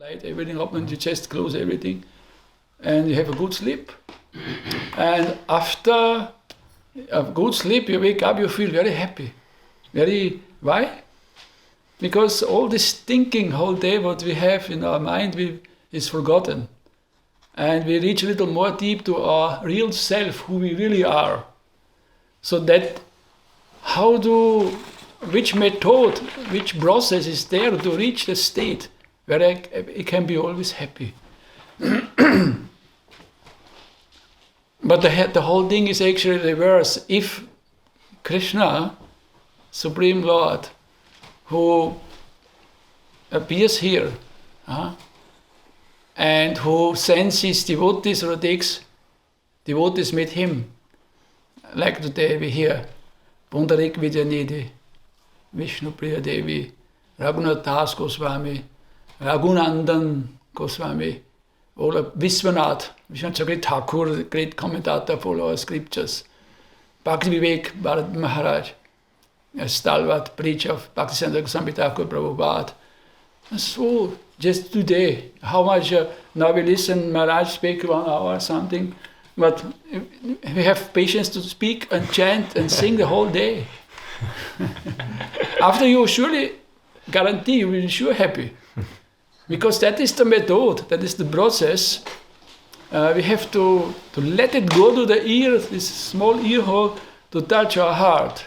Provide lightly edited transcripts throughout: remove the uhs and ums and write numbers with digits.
light everything up and you just close everything and you have a good sleep. And after a good sleep, you wake up, you feel very happy. Why? Because all this thinking whole day, what we have in our mind, is forgotten. And we reach a little more deep to our real self, who we really are. So that, which method, which process is there to reach the state where I can be always happy. But the whole thing is actually reverse. If Krishna, Supreme Lord, who appears here, and who sends his devotees or takes devotees with him, like today we hear, Pundarik Vidyanidhi, Vishnu Priya Devi, Raghunath Das Goswami, Raghunandan Goswami, or Vishwanath Chakravarti Thakur, the great commentator for our scriptures, Bhakti Vivek Bharat Maharaj, a stalwart preacher of Bhaktisiddhanta Goswami Thakur Prabhupada. And so, just today, how much, now we listen, Maharaj speak 1 hour or something, but we have patience to speak and chant and sing the whole day. After you surely guarantee you will be sure happy. Because that is the method, that is the process. We have to let it go to the ear, this small ear hole, to touch our heart.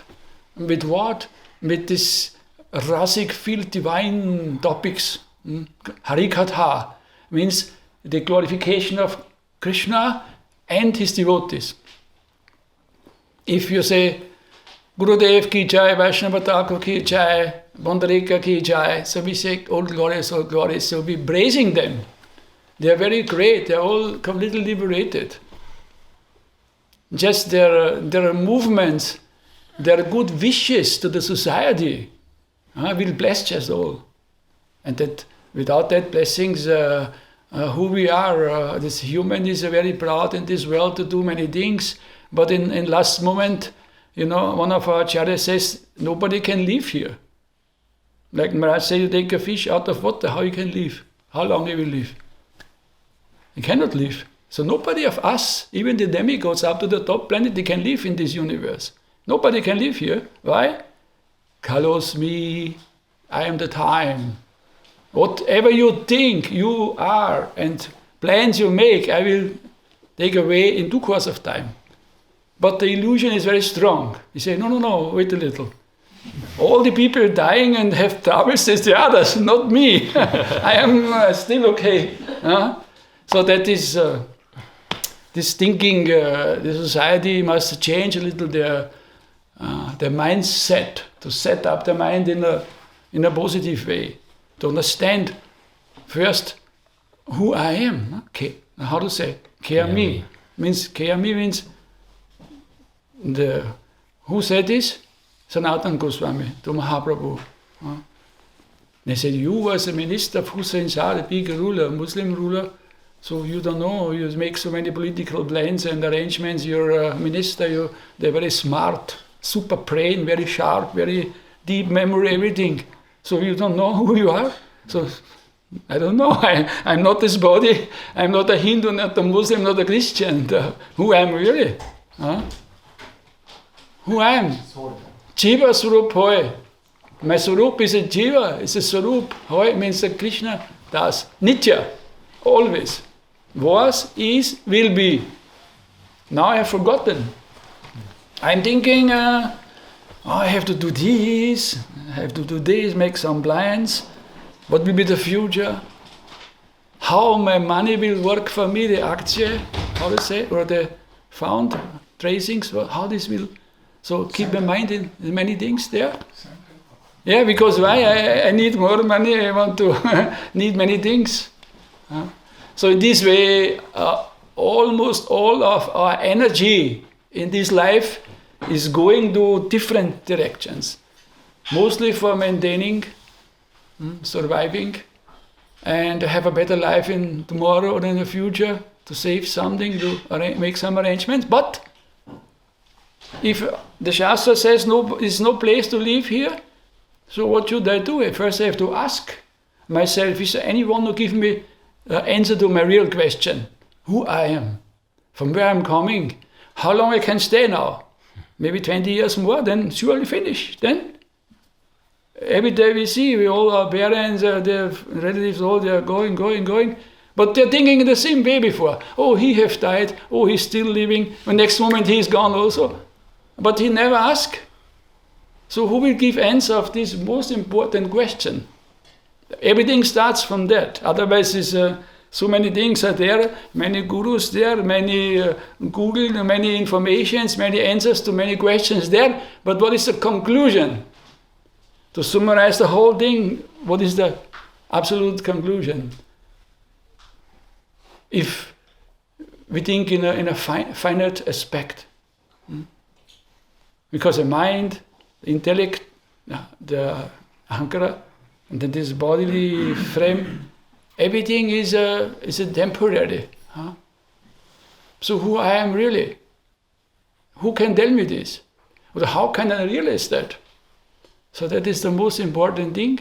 With what? With this rasic, filled divine topics. Harikatha means the glorification of Krishna and his devotees. If you say, Gurudev ki jai, Vaishnava Thakur ki jai, Bondarika ki jai, so we say, all glorious, so we praising them. They are very great, they are all completely liberated. Just their movements, their good wishes to the society will bless us all. And that without that blessings, who we are, this human is very proud in this world to do many things, but in last moment, one of our acharyas says, nobody can live here. Like Maharaj said, you take a fish out of water, how you can live? How long you will live? You cannot live. So nobody of us, even the demigods up to the top planet, they can live in this universe. Nobody can live here. Why? Kalos me, I am the time. Whatever you think you are and plans you make, I will take away in due course of time. But the illusion is very strong. You say, no, wait a little. All the people dying and have troubles is the others, not me. I am still okay. So that is this thinking. The society must change a little their mindset, to set up the mind in a positive way, to understand first who I am. Okay. How to say Kaya-me means who said this? Sanatana Goswami to Mahaprabhu. They said, you as a minister of Hussain Shah, a big ruler, Muslim ruler, so you don't know, you make so many political plans and arrangements, you're a minister, they're very smart, super brain, very sharp, very deep memory, everything. So you don't know who you are? So I don't know, I'm not this body, I'm not a Hindu, not a Muslim, not a Christian. Who am I really? Who I am? Jiva Swarup Hoy. My Swarup is a Jiva, it's a Swarup. Hoy means that Krishna does. Nitya, always. Was, is, will be. Now I have forgotten. I'm thinking, I have to do this, I have to do this, make some plans. What will be the future? How my money will work for me, the Aktie, how to say, or the fund, tracings, how this will. So keep in mind in many things there. Yeah, because why? I need more money, I want to need many things. So in this way, almost all of our energy in this life is going to different directions. Mostly for maintaining, surviving, and have a better life in tomorrow or in the future, to save something, to make some arrangements. But if the Shastra says there's no place to live here, so what should I do? First I have to ask, myself. Is there anyone who give me the answer to my real question? Who I am, from where I'm coming, how long I can stay now? Maybe 20 years more, then surely finish. Then every day we see, we all our parents, their relatives, all they are going. But they're thinking the same way before. Oh, he have died. Oh, he's still living. The next moment he is gone also. But he never asked. So who will give answer of this most important question? Everything starts from that. Otherwise, so many things are there, many gurus there, many Google, many informations, many answers to many questions there. But what is the conclusion? To summarize the whole thing, what is the absolute conclusion? If we think in a finite aspect, because the mind, the intellect, the ahankara, and then this bodily frame, everything is a temporary. So who I am really? Who can tell me this? Or how can I realize that? So that is the most important thing.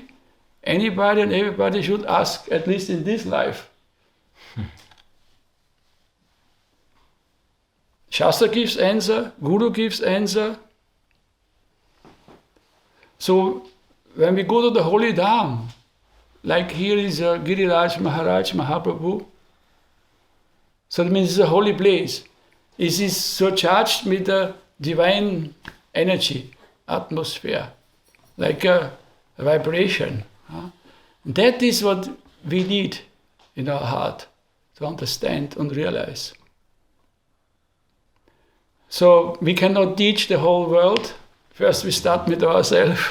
Anybody and everybody should ask, at least in this life. Shastra gives answer, Guru gives answer. So when we go to the holy dham, like here is Giriraj Maharaj, Mahaprabhu, so that means it's a holy place. It is so charged with the divine energy, atmosphere, like a vibration. That is what we need in our heart to understand and realize. So we cannot teach the whole world. First we start with ourselves.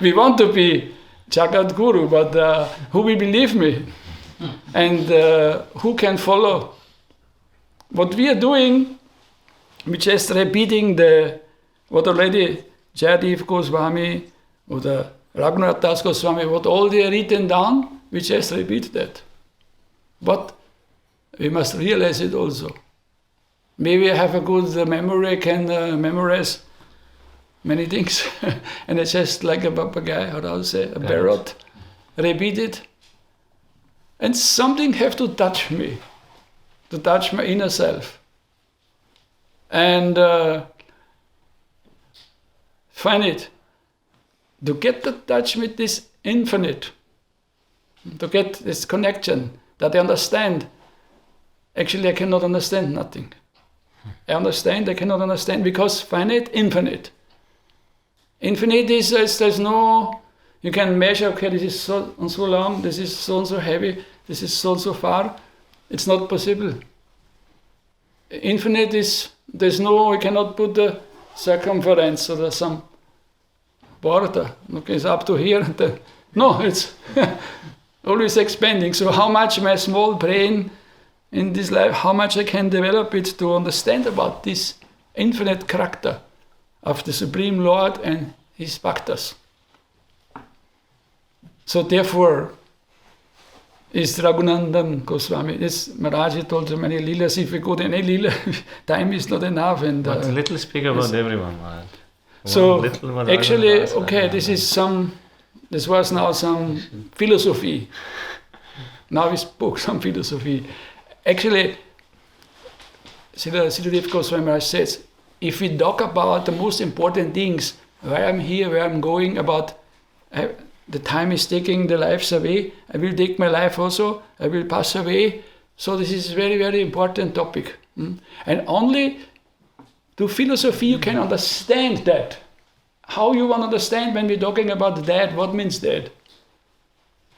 We want to be Jagat Guru, but who will believe me? And who can follow? What we are doing, we're just repeating what already Jayadev Goswami or the Raghunath Das Goswami, what all they are written down, we just repeat that. But we must realize it also. Maybe I have a good memory, I can memorize many things. And it's just like a papagay, how do I say, a parrot. Repeat it. And something have to touch me, to touch my inner self. And find it. To get the touch with this infinite, to get this connection, that I understand. Actually, I cannot understand nothing. I understand, I cannot understand, because finite, infinite. Infinite is, there's no, you can measure, okay, this is so and so long, this is so and so heavy, this is so and so far. It's not possible. Infinite is, there's no, we cannot put the circumference or some border. Okay, it's up to here. No, it's always expanding. So how much my small brain in this life, how much I can develop it to understand about this infinite character of the Supreme Lord and his bhaktas. So therefore, is Raghunandan Goswami, this Maharaj told so many leelas, if we go to any leela, time is not enough. And but a little speak about everyone, Maharaj. So actually, okay, this was now some philosophy. Now we spoke some philosophy. Actually, Siddhadev Goswami Maharaj says, if we talk about the most important things, where I'm here, where I'm going, about the time is taking the lives away, I will take my life also, I will pass away. So this is a very, very important topic. And only to philosophy you can understand that. How you want to understand when we're talking about dead, what means dead?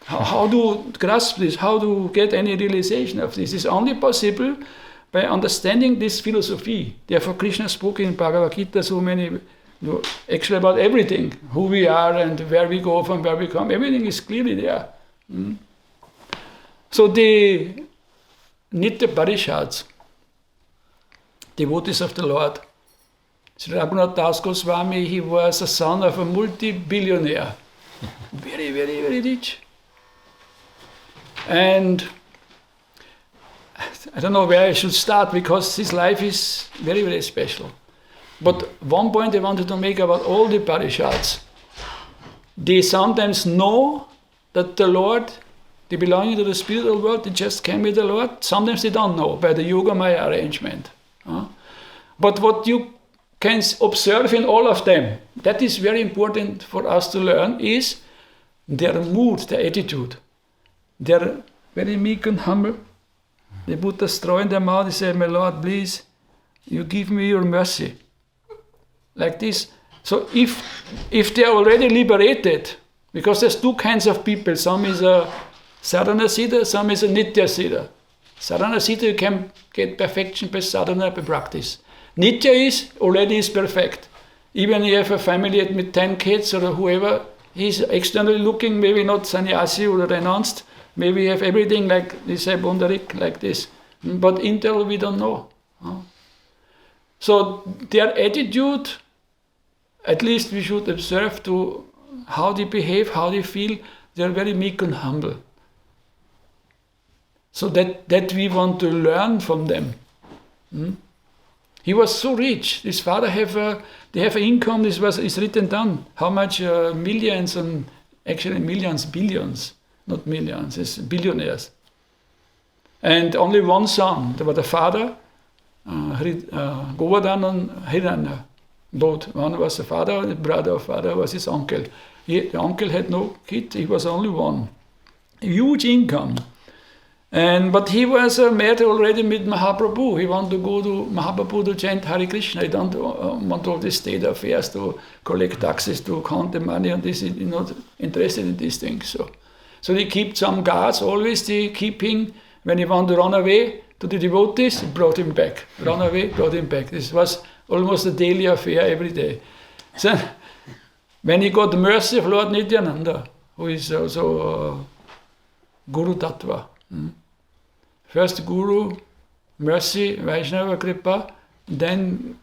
How to grasp this, how to get any realization of this is only possible by understanding this philosophy. Therefore Krishna spoke in Bhagavad Gita so many, actually about everything, who we are and where we go, from where we come, everything is clearly there. So the Nitya Parishads, devotees of the Lord, Sri Raghunath Das Goswami, he was a son of a multi-billionaire, very, very, very rich. And I don't know where I should start, because his life is very, very special. But one point I wanted to make about all the Parishads, they sometimes know that the Lord, they belonging to the spiritual world, they just came with the Lord. Sometimes they don't know by the Yoga Maya arrangement. But what you can observe in all of them, that is very important for us to learn, is their mood, their attitude. They're very meek and humble. They put the straw in their mouth, they say, my Lord, please, you give me your mercy. Like this. So if they are already liberated, because there's two kinds of people, some is a sadhana siddha, some is a nitya siddha. Sadhana siddha, you can get perfection by sadhana, by practice. Nitya is perfect. Even if you have a family with 10 kids or whoever, he's externally looking, maybe not sannyasi or renounced, maybe you have everything like they say Bondarik, like this. But internally we don't know. So their attitude, at least we should observe to how they behave, how they feel. They are very meek and humble. So that we want to learn from them. He was so rich. His father they have an income. Is written down how much millions and actually millions, billions, not millions. It's billionaires. And only one son. There was the father, Govardhan and Hiranya. Both. One was the father, the brother of father was his uncle. The uncle had no kid, he was only one. Huge income. But he was met already with Mahaprabhu. He wanted to go to Mahaprabhu to chant Hare Krishna. He don't want all these state affairs to collect taxes, to count the money, and this. He's not interested in these things. So they keep some guards always, they keep him. When he wanted to run away to the devotees, he brought him back. Run away, brought him back. This was almost a daily affair every day. So when he got the mercy of Lord Nityananda, who is also Guru Tattva. First Guru, mercy, Vaishnava Kripa, then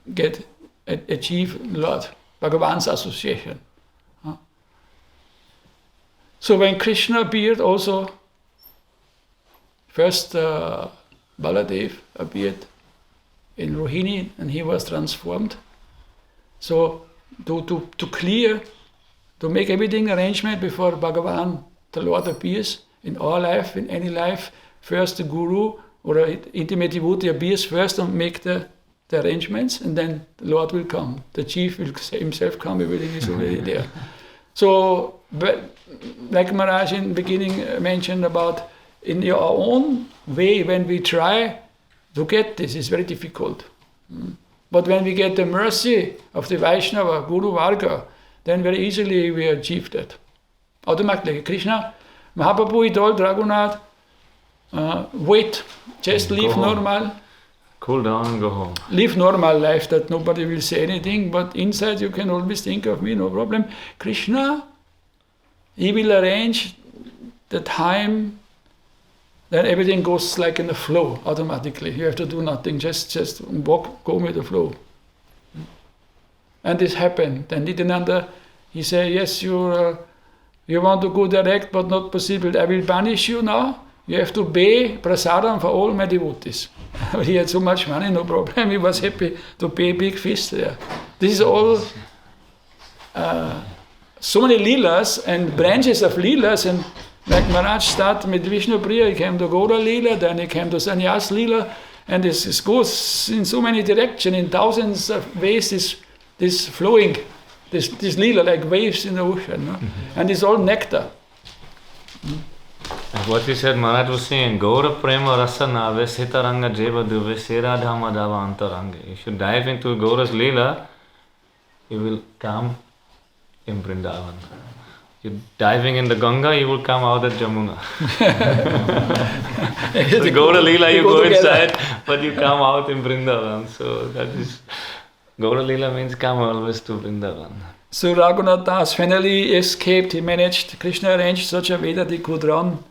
achieve Lord, Bhagavan's association. So when Krishna appeared also, first Baladev appeared in Rohini and he was transformed. So to clear, to make everything arrangement before Bhagavan, the Lord appears in our life, in any life, first the Guru or an intimate devotee appears first and make the arrangements, and then the Lord will come. The chief will himself come, everything is already there. So, like Maharaj in the beginning mentioned about, in your own way, when we try to get this, it's very difficult. But when we get the mercy of the Vaishnava, Guru Varga, then very easily we achieve that. Automatically. Krishna, Mahaprabhu, he told Raghunath, wait, just live normal. Cool down and go home. Live normal life that nobody will say anything, but inside you can always think of me, no problem. Krishna, he will arrange the time, then everything goes like in a flow automatically. You have to do nothing, just walk, go with the flow. And this happened. Then Nityananda, he said, yes, you want to go direct, but not possible. I will banish you now. You have to pay prasadam for all my devotees. He had so much money, no problem. He was happy to pay big feast there. This is all so many leelas and branches of leelas. And like Maharaj started with Vishnu Priya, he came to Gaura Leela, then he came to Sannyas Leela. And this goes in so many directions, in thousands of ways, this flowing, this leela like waves in the ocean. No? And it's all nectar. What you said, Maharaj was saying, Gaura Prema Rasana Vesitaranga Jeva Duve Sera Dhamma Dava Antaranga. If you dive into Gaura's Leela, you will come in Vrindavan. You're diving in the Ganga, you will come out at Jamuna. The Gaura Leela, you go inside, but you come out in Vrindavan. So that is, Gaura Leela means come always to Vrindavan. So Raghunath Das finally escaped. He managed, Krishna arranged such a way that he could run.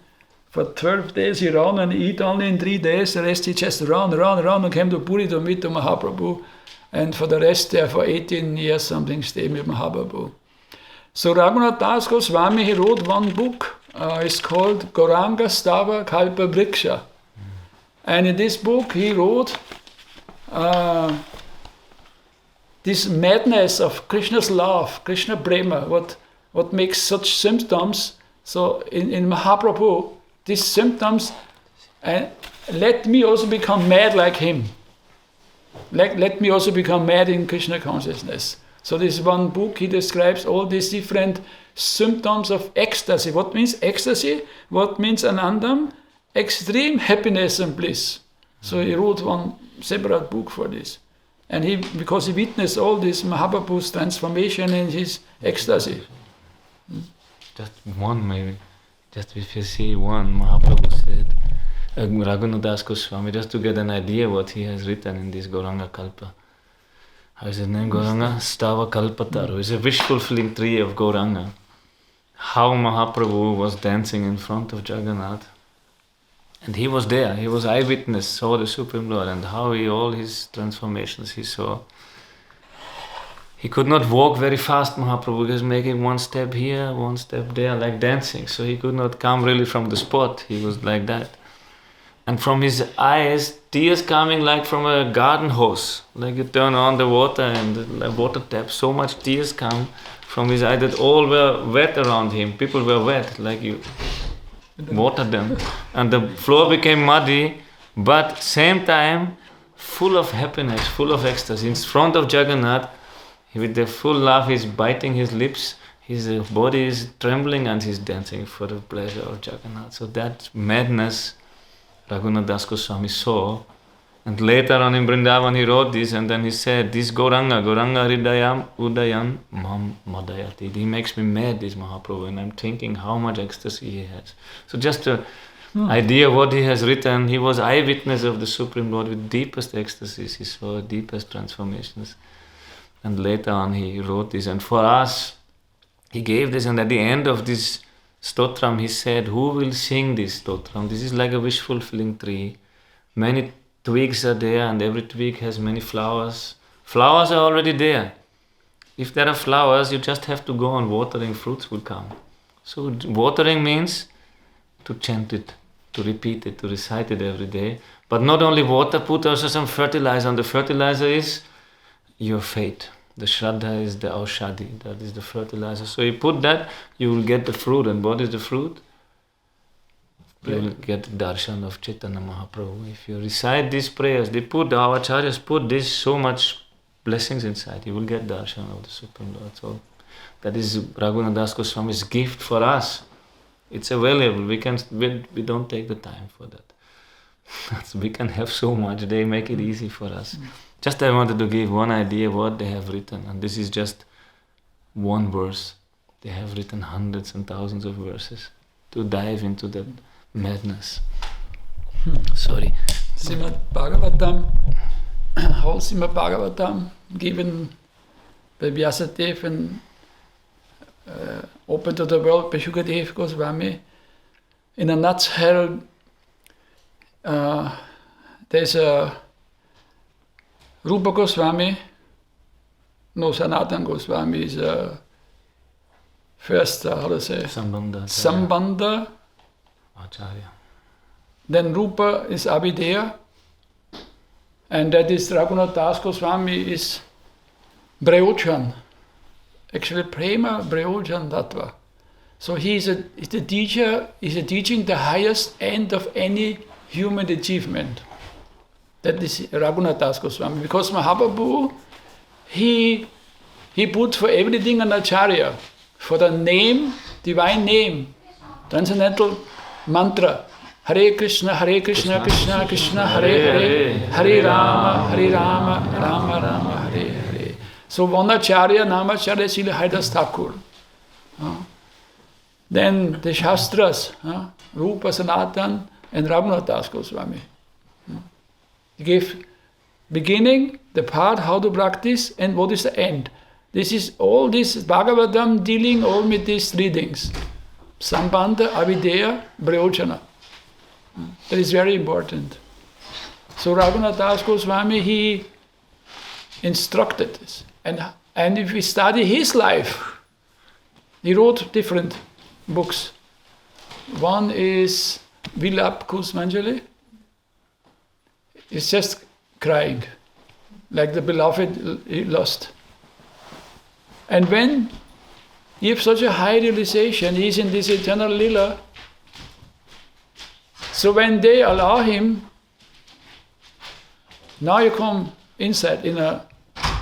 For 12 days he ran and eat only in 3 days. The rest he just ran and came to Puri to meet the Mahaprabhu. And for the rest there for 18 years something stayed with Mahaprabhu. So Raghunath Das Goswami, he wrote one book. It's called Gauranga Stava Kalpa Vriksha. And in this book he wrote this madness of Krishna's love, Krishna Prema, what makes such symptoms So in Mahaprabhu, these symptoms, let me also become mad like him. Let me also become mad in Krishna consciousness. So this one book, he describes all these different symptoms of ecstasy. What means ecstasy? What means anandam? Extreme happiness and bliss. So he wrote one separate book for this. And because he witnessed all this Mahaprabhu's transformation and his ecstasy. Just one maybe. Just if you see one, Mahaprabhu said, Raghunath Goswami, just to get an idea what he has written in this Gauranga Kalpa. How is his name? Gauranga Stava Kalpataru. It's a wish-fulfilling tree of Gauranga. How Mahaprabhu was dancing in front of Jagannath. And he was there, he was eyewitness, saw the Supreme Lord, and how all his transformations he saw. He could not walk very fast, Mahaprabhu, because making one step here, one step there, like dancing. So he could not come really from the spot, he was like that. And from his eyes, tears coming like from a garden hose. Like you turn on the water and the water tap, so much tears come from his eyes that all were wet around him. People were wet, like you water them. And the floor became muddy, but same time, full of happiness, full of ecstasy. In front of Jagannath, with the full laugh, he's biting his lips, his body is trembling and he's dancing for the pleasure of Jagannath. So that madness Raghunath Das Goswami saw, and later on in Vrindavan he wrote this, and then he said, this Gauranga Hridayam Udayan Mam Madayati. He makes me mad, this Mahaprabhu, and I'm thinking how much ecstasy he has. So just an idea of what he has written. He was eyewitness of the Supreme Lord with deepest ecstasies. He saw deepest transformations. And later on he wrote this, and for us, he gave this, and at the end of this stotram, he said, who will sing this stotram? This is like a wish-fulfilling tree. Many twigs are there, and every twig has many flowers. Flowers are already there. If there are flowers, you just have to go on watering, fruits will come. So watering means to chant it, to repeat it, to recite it every day. But not only water, put also some fertilizer. And the fertilizer is your faith. The Shraddha is the Aushadhi, that is the fertilizer. So you put that, you will get the fruit. And what is the fruit? You will get the darshan of Chaitanya Mahaprabhu. If you recite these prayers, our acharyas put this so much blessings inside. You will get darshan of the Supreme Lord. So that is Raghunath Das Goswami's gift for us. It's available. We don't take the time for that. We can have so much. They make it easy for us. Just I wanted to give one idea what they have written, and this is just one verse. They have written hundreds and thousands of verses to dive into that madness. Sorry. Srimad Bhagavatam, whole Srimad Bhagavatam, given by Vyasadeva and open to the world by Shukadev Goswami. In a nutshell, there's a Rupa Goswami, Sanatana Goswami is first, Sambandha Acharya. Then Rupa is Abhideya, and that is Raghunath Das Goswami is Prayojan. Actually, Prema Prayojan Tattva. So he is the teacher, is teaching the highest end of any human achievement. That is Raghunath Das Goswami. Because Mahaprabhu, he put for everything an acharya. For the name, divine name, transcendental mantra. Hare Krishna, Krishna Krishna, Hare Hare, Hare Rama, Rama Rama, Hare Hare. So one acharya, Namacharya, Srila Haridas Thakur. Then the Shastras, Rupa, Sanatan, and Raghunath Das Goswami. He gave beginning, the part, how to practice, and what is the end. This is all this Bhagavatam dealing all with these three things. Sambandha, Avideya, Prayojana. That is very important. So Raghunath Das Goswami, he instructed this. And if we study his life, he wrote different books. One is Vilap Kusmanjali. It's just crying, like the beloved he lost. And when he has such a high realization, he is in this eternal lila. So when they allow him, now you come inside in a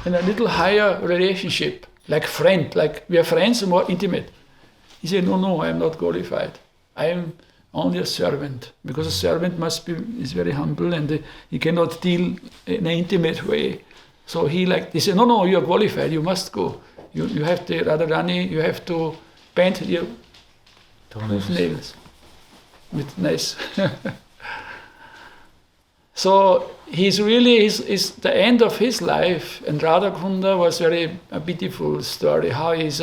little higher relationship, like friend, like we are friends, more intimate. He said, no, I am not qualified. I am only a servant, because a servant is very humble and he cannot deal in an intimate way. So he said, no, you are qualified, you must go. You have to, Radharani, you have to paint your nails with nice. So he's really, is the end of his life, and Radhakunda was a beautiful story, how he's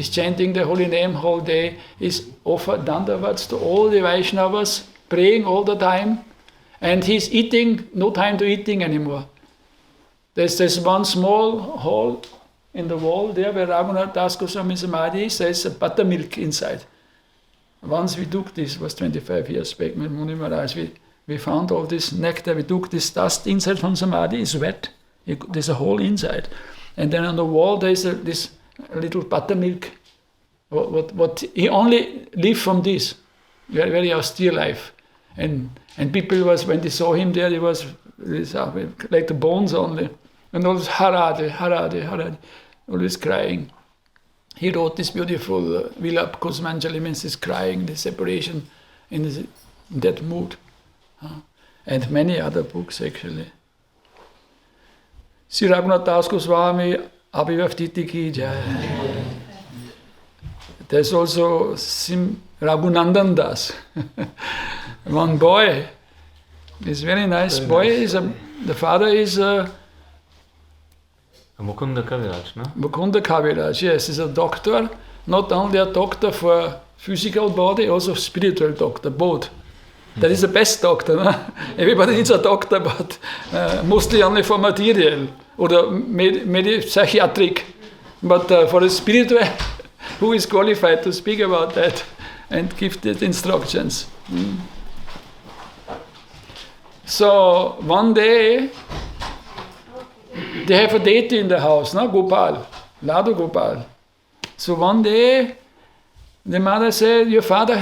chanting the holy name whole day, he's offered dandavats to all the Vaishnavas, praying all the time, and he's eating, no time to eating anymore. There's one small hole in the wall there where Raghunath Das Goswami Samadhi is, there's a buttermilk inside. Once we took this, was 25 years back with Muni Maharaj, we found all this nectar, we took this dust inside from Samadhi, it's wet, there's a hole inside. And then on the wall there's this little buttermilk. What he only lived from this, very, very austere life. And people when they saw him there, he was like the bones only. And always Harade, Harade, Harade, always crying. He wrote this beautiful Vilap Kusmanjali, means this crying, the separation in that mood. And many other books actually. Sri Raghunath Das Goswami, Abhivaftiti ki jai. There's also Raghunandan Das, one boy. This very nice boy. The father is Mukunda Kaviraj, no? Mukunda Kaviraj, yes, he's a doctor. Not only a doctor for physical body, also spiritual doctor, both. That is the best doctor. No? Everybody needs a doctor, but mostly only for material or psychiatric. But for the spiritual, who is qualified to speak about that and give the instructions? So one day, they have a deity in the house, no? Gopal, Ladu Gopal. So one day, the mother said, your father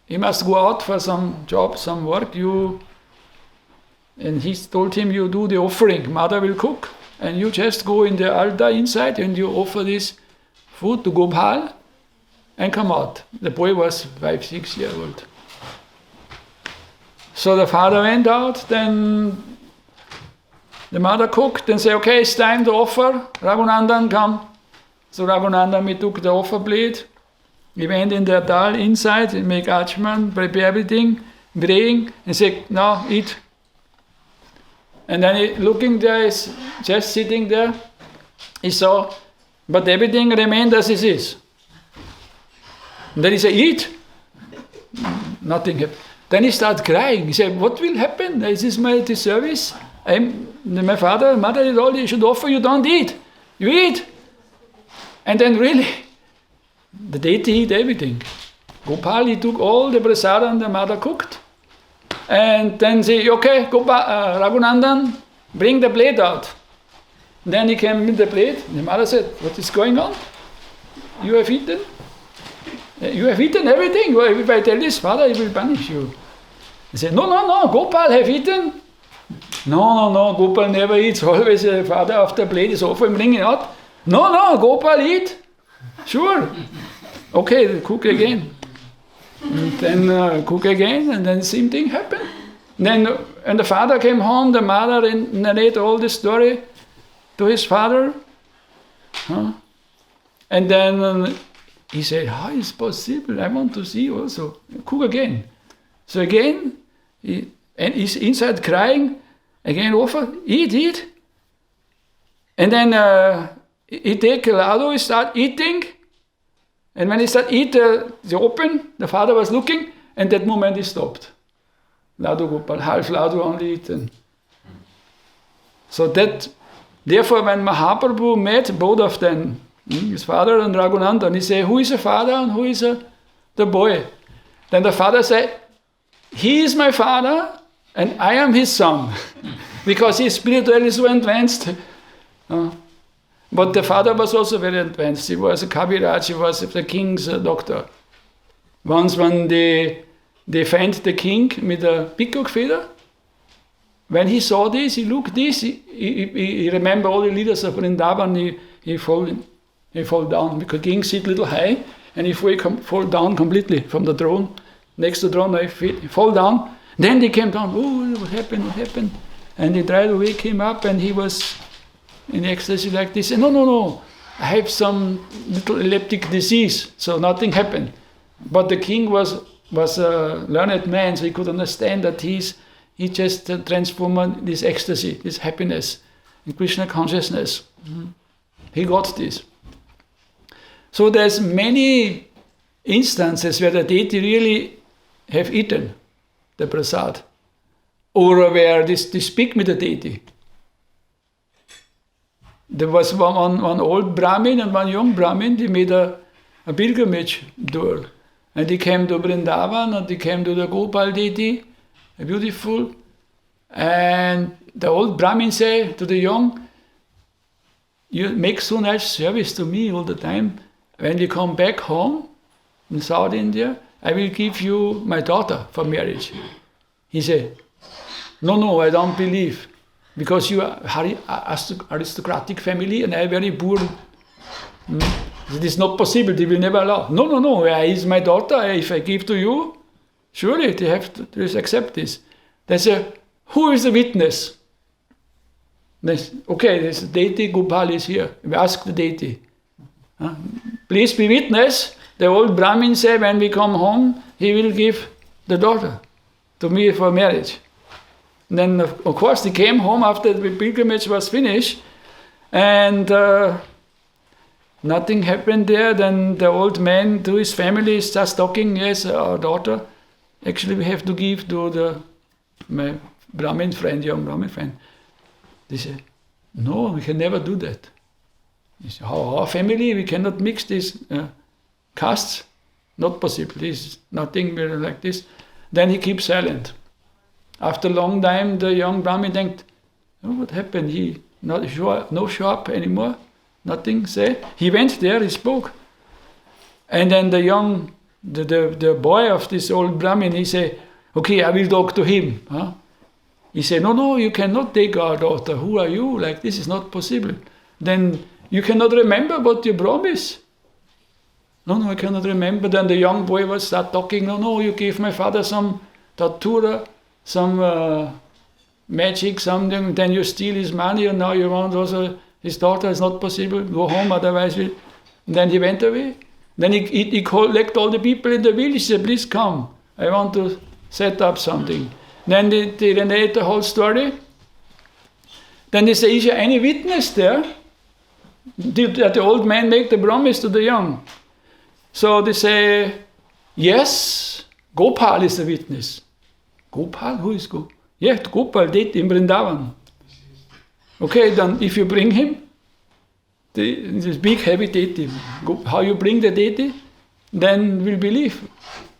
he must go out for some job, some work. And he told him, you do the offering, mother will cook. And you just go in the altar inside and you offer this food to Gopal and come out. The boy was 5-6 years old. So the father went out, then the mother cooked and said, okay, it's time to offer. Raghunandan, come. So Raghunandan, he took the offer plate. He went in the dal inside, make achman, prepare everything, praying, and said, now eat. And then he, looking there, is just sitting there, he saw, but everything remained as it is. And then he said, eat. Nothing happened. Then he started crying. He said, what will happen? Is this my disservice? My father and mother told you should offer, you don't eat. You eat. And then really, the deity eat everything. Gopal, he took all the prasadam the mother cooked. And then say, okay, Raghunandan, bring the plate out. Then he came with the plate. The mother said, what is going on? You have eaten? You have eaten everything. If I tell this, father, he will punish you. He said, no, Gopal have eaten. No, Gopal never eats. Always father after plate is over and bring it out. No, Gopal eat. Sure. Okay, cook again. And then cook again, and then the same thing happened. Then when the father came home, the mother narrated all the story to his father. And then he said, how is it possible? I want to see also. Cook again. So again, he's inside crying. Again offer, eat. And then he take a ladu, he start eating. And when he started eating, they open, the father was looking, and that moment he stopped. Ladu Gopal, half ladu only eaten. So therefore when Mahaprabhu met both of them, his father and Raghunandan, he said, who is the father and who is the boy? Then the father said, he is my father and I am his son, because he is spiritually so advanced. Then But the father was also very advanced. He was a Kaviraj, he was the king's doctor. Once when they found the king with a peacock feather, when he saw this, he looked this, he remembered all the leaders of Vrindavan, he fall down, because king sit little high, and he fall down completely from the throne, next to the throne, he fall down. Then they came down, oh, what happened? And he tried to wake him up, and he was in ecstasy like this. And no, I have some little epileptic disease, so nothing happened. But the king was a learned man, so he could understand that he just transformed this ecstasy, this happiness, in Krishna consciousness. He got this. So there's many instances where the deity really have eaten the prasad, or where they speak with the deity. There was one old Brahmin and one young Brahmin. They made a pilgrimage tour, and they came to Vrindavan, and they came to the Gopal deity, beautiful. And the old Brahmin said to the young, you make so nice service to me all the time. When you come back home in South India, I will give you my daughter for marriage. He said, no, I don't believe. Because you are aristocratic family and I am very poor. It is not possible, they will never allow. No, is my daughter. If I give to you, surely they have to accept this. They say, who is the witness? There's the deity, Gopal is here. We ask the deity. Please be witness. The old Brahmin said, when we come home, he will give the daughter to me for marriage. And then, of course, they came home after the pilgrimage was finished, and nothing happened there. Then the old man to his family is just talking, yes, our daughter, actually we have to give to my Brahmin friend, young Brahmin friend. They say, no, we can never do that. They say, our family, we cannot mix these castes. Not possible. There's nothing like this. Then he keeps silent. After a long time, the young Brahmin think, oh, what happened? He no show up anymore. Nothing say. He went there. He spoke. And then the boy of this old Brahmin, he say, okay, I will talk to him. He said, no, you cannot take our daughter. Who are you? Like, this is not possible. Then you cannot remember what you promised. No, I cannot remember. Then the young boy will start talking. No, you gave my father some datura, some magic, something. Then you steal his money, and now you want also his daughter. It's not possible. Go home, otherwise we. Then he went away. Then he collected all the people in the village. He said, please come. I want to set up something. Then they relate the whole story. Then they say, is there any witness there? Did the old man make the promise to the young? So they say, yes, Gopal is the witness. Gopal? Who is Gopal? Yeah, Gopal did in Vrindavan. Okay, then if you bring him, this big heavy deity, how you bring the deity, then we'll believe.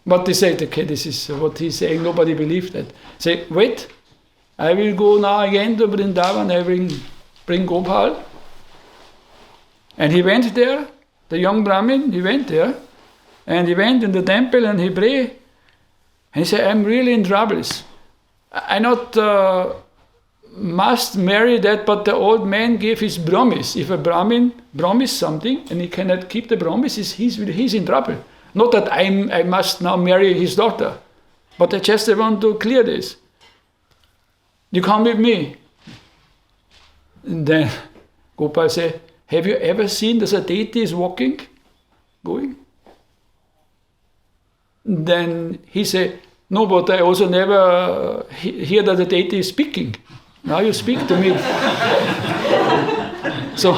But they said, okay, this is what he's saying, nobody believed that. Say, wait, I will go now again to Vrindavan, I will bring Gopal. And he went there, the young Brahmin, he went there, and he went in the temple and he prayed. And he said, I'm really in troubles. I not must marry that, but the old man gave his promise. If a Brahmin promised something and he cannot keep the promise, he's in trouble. Not that I must now marry his daughter, but I just want to clear this. You come with me. And then Gopal said, have you ever seen that a deity is walking, going? Then he said, no, but I also never hear that the deity is speaking. Now you speak to me. So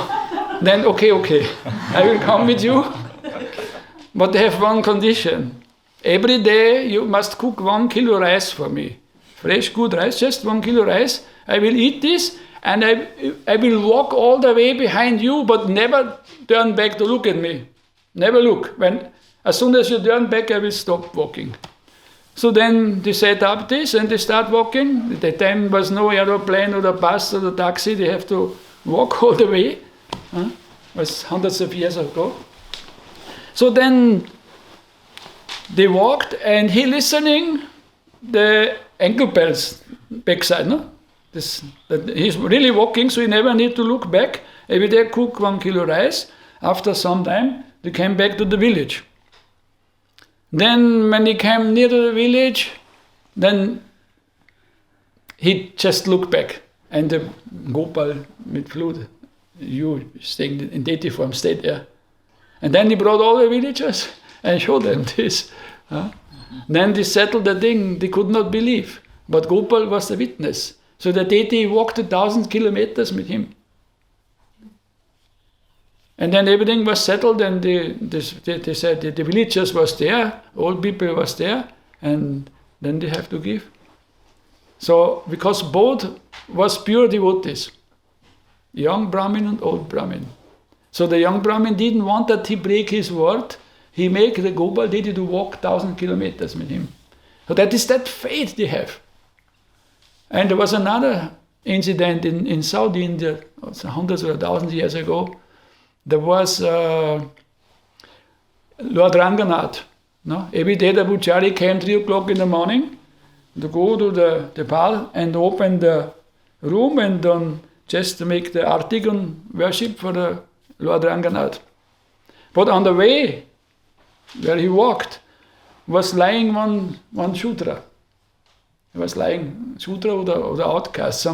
then, okay, I will come with you. But I have one condition. Every day you must cook 1 kilo rice for me. Fresh, good rice, just 1 kilo rice. I will eat this and I will walk all the way behind you, but never turn back to look at me. Never look. As soon as you turn back, I will stop walking. So then they set up this and they start walking. At the time was no aeroplane or the bus or the taxi. They have to walk all the way. was hundreds of years ago. So then they walked, and he listening the ankle bells backside, no? He's really walking, so he never need to look back. Every day cook 1 kilo rice. After some time, they came back to the village. Then when he came near to the village, then he just looked back, and the Gopal with flute, you staying in deity form, stayed there. And then he brought all the villagers and showed them this. Then they settled the thing, they could not believe. But Gopal was the witness. So the deity walked 1,000 kilometers with him. And then everything was settled, and they said that the villagers was there, old people was there, and then they have to give. So, because both was pure devotees, young Brahmin and old Brahmin. So the young Brahmin didn't want that he break his word. He make the Gopal deity to walk 1,000 kilometers with him. So that is that faith they have. And there was another incident in South India, hundreds or thousands years ago. There was Lord Ranganath. No? Every day the Puchari came 3 o'clock in the morning to go to the bath and open the room and just to make the Artigan worship for the Lord Ranganath. But on the way where he walked was lying one Shudra. He was lying Shudra or the outcast,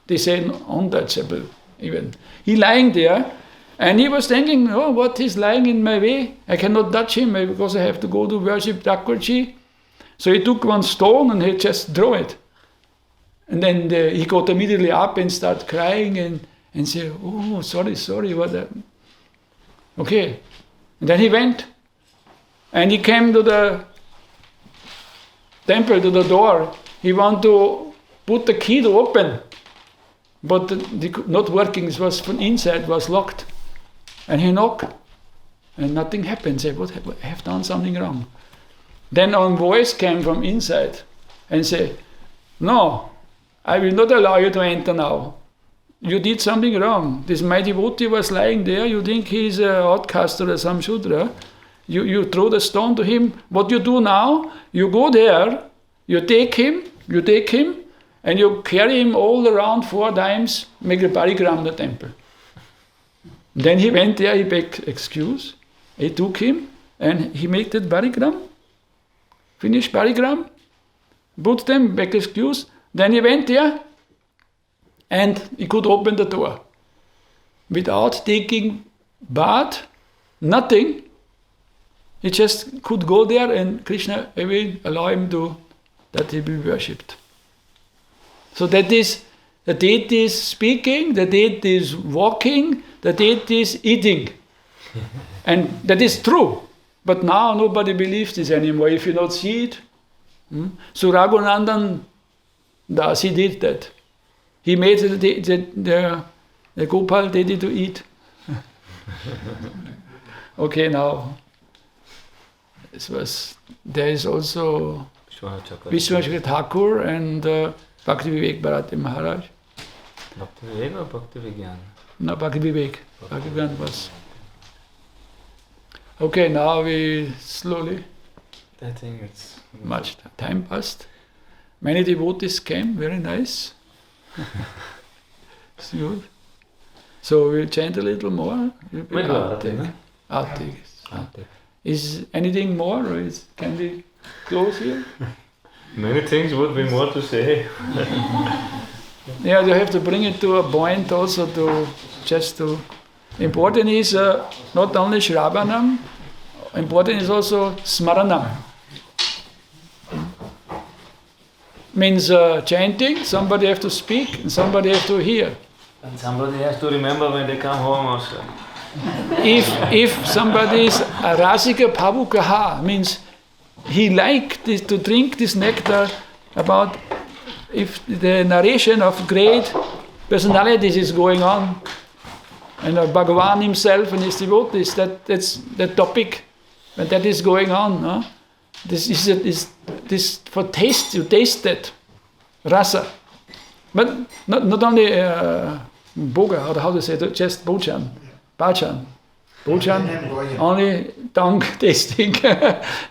they say untouchable even. He lying there. And he was thinking, oh, what is lying in my way? I cannot touch him because I have to go to worship Thakurji. So he took one stone and he just threw it. And then he got immediately up and started crying and said, oh, sorry, what happened? Okay. And then he went. And he came to the temple, to the door. He wanted to put the key to open. But not working, it was from inside, was locked. And he knocked, and nothing happened. Said, what, I have done something wrong. Then a voice came from inside and said, no, I will not allow you to enter now. You did something wrong. This my devotee was lying there. You think he's an outcast or some Shudra. You throw the stone to him. What you do now, you go there, you take him, and you carry him all around 4 times, make a parigram the temple. Then he went there, he begged excuse. He took him and he made that parigram, finished parigram, put them, begged excuse. Then he went there and he could open the door. Without taking bath, nothing. He just could go there and Krishna will allow him that he be worshipped. So that is, the deity is speaking, the deity is walking, the deity is eating. And that is true. But now nobody believes this anymore if you don't see it. So Raghunandan Das, he did that. He made the Gopal deity to eat. Okay, now there is also Vishwanath Thakur and Bhakti Vivek Bharati Maharaj. Bhakti Vivek or Bhakti Vigyan? No, Bhakti Vivek. Bhakti Vigyan was. Okay, now we slowly. I think it's much time passed. Many devotees came, very nice. It's good. So we'll chant a little more. Artik. Is anything more, or can we close here? Many things would be more to say. Yeah, you have to bring it to a point also important is not only Shravanam, important is also Smaranam. Means chanting, somebody has to speak and somebody has to hear. And somebody has to remember when they come home also. If somebody is a Rasika Bhavukaha, means he liked to drink this nectar about if the narration of great personalities is going on, and Bhagavan himself and his devotees, that's the topic, and that is going on. No? This is for taste, you taste that rasa. But not only bhoga, or how to say it, just bhojan, Bhajan. Bhajan, only tongue tasting,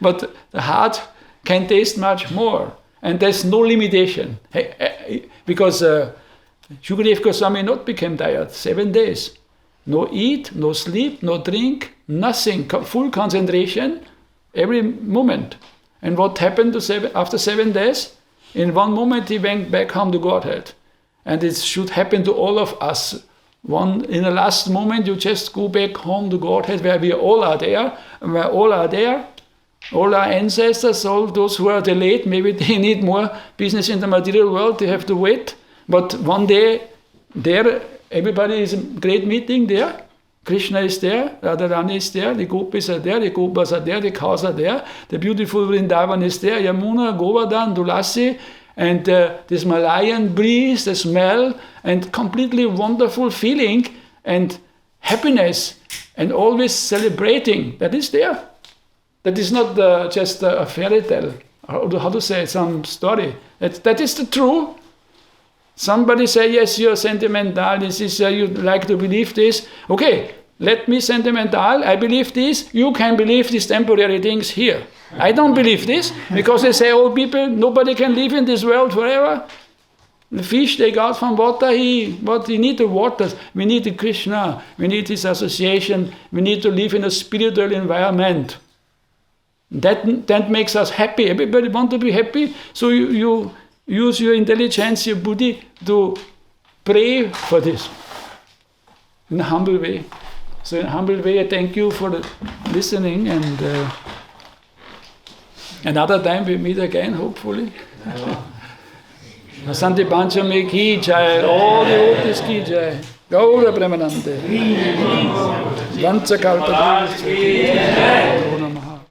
but the heart can taste much more, and there's no limitation. Because Shukadev Goswami not became tired, 7 days. No eat, no sleep, no drink, nothing, full concentration every moment. And what happened after 7 days? In one moment he went back home to Godhead. And it should happen to all of us. In the last moment you just go back home to Godhead, where we all are there, and where all are there. All our ancestors, all those who are delayed, maybe they need more business in the material world, they have to wait. But one day, there, everybody is a great meeting there. Krishna is there, Radharani is there, the gopis are there, the gopas are there, the cows are there, the beautiful Vrindavan is there, Yamuna, Govardhan, Tulasi, and this Malayan breeze, the smell, and completely wonderful feeling, and happiness, and always celebrating, that is there. That is not just a fairy tale, or how to say, some story. That is the truth. Somebody say, yes, you're sentimental, this is, you like to believe this. Okay, let me sentimental, I believe this, you can believe these temporary things here. I don't believe this, because they say, oh people, nobody can live in this world forever. The fish they got from water, he need the waters. We need the Krishna, we need his association, we need to live in a spiritual environment. That makes us happy. Everybody want to be happy, so you use your intelligence, your buddhi to pray for this in a humble way. So in a humble way, I thank you for listening, and another time we meet again, hopefully. Vasant Pancami ki jai, all the devotees ki jai. Gourpremanande. Vancha kalpa.